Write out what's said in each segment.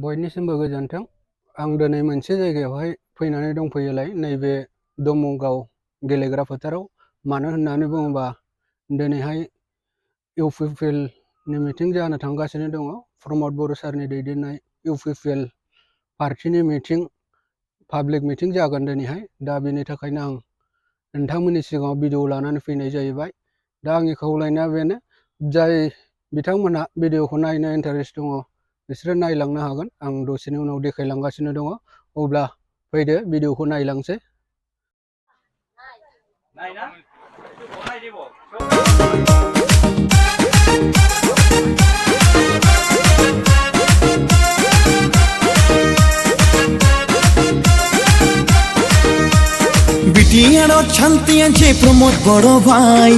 बयनिसिमबो गोजोन्थों। आं दिनै मोनसे जायगायावहाय फैनानै दंफैयोलाय नैबे दमगाव गेलेग्रा फोथाराव। मानो होननानै बुङोबा दिनैहाय इउपिपिएलनि मिटिं जानो थांगासिनो दङ। प्रमद बर' सारनि दैदेननाय इउपिपिएल पार्टिनि मिटिं, पाब्लिक मिटिं जागोन दिनैहाय। दा बेनि थाखायनो आं नोंथांमोननि सिगाङाव भिडिअ लानानै फैनाय जाहैबाय। दा आंनि खावलायनाया बेनो, जाय बिथांमोनहा भिडिअखौ नायनो इन्टारेस्ट दङ बिसोरो नायलांनो हागोन। आं दसेनि उनाव देखायलांगासिनो दङ। अब्ला फैदो भिडिअखौ नायलांसै। BTR শান্তি আছে প্রমোদ বড় ভাই,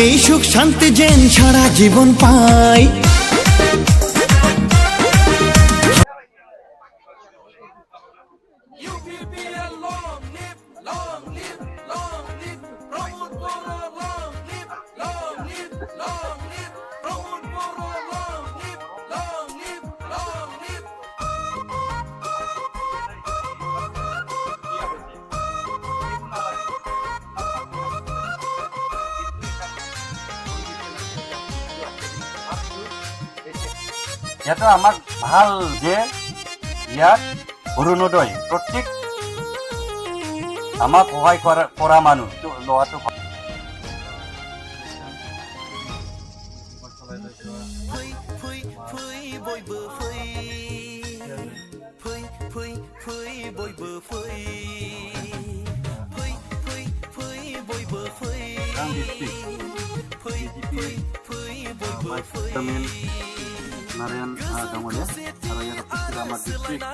এই সুখ শান্তি যেন সারা জীবন পাই। ইয়াতো আমাক ভাল যে ইয়াত অৰুণোদয় প্ৰত্যেক আমাক সহায় কৰা মানুহ লোৱাটো ভাল। Narayan Damoria, Narayan Pustilama District,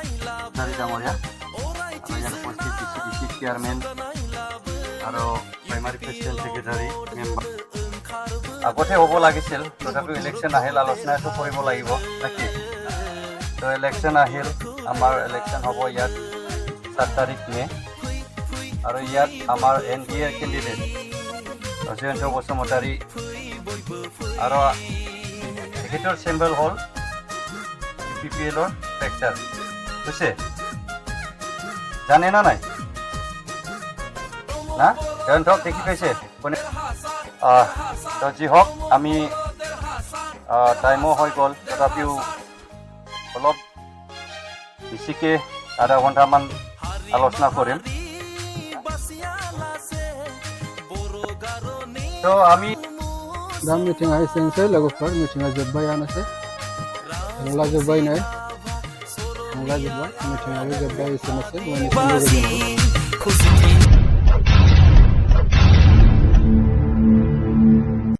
Nari Damoria, Narayan Postil District Chairman, Aro Primary President Secretary Member. Agote hobo lagisil, tothapi election ahil alochona etu koribo lagibo naki. To election ahil, amar election hobo yat 7 tarikh May. Aro yat amar NDA candidate Rajendra Bosumotari aro Secretary Symbol Hall BTR Assam বুঝছে জানে না নাই না কারণ তো দেখি পাইছে কোনে তো জি হোক আমি টাইমও হৈ গ'ল তথাপিও অলপ বেছিকৈ আধা ঘণ্টামান আলোচনা কৰিম। তো আমি दा मिटिंआ एसेनोसै लोगोफोर, मिटिंआ जोब्बायानोसै, थांलाजोब्बाय नै, थांलाजोब्बाय, मिटिंआबो जोब्बाय एसेनोसै।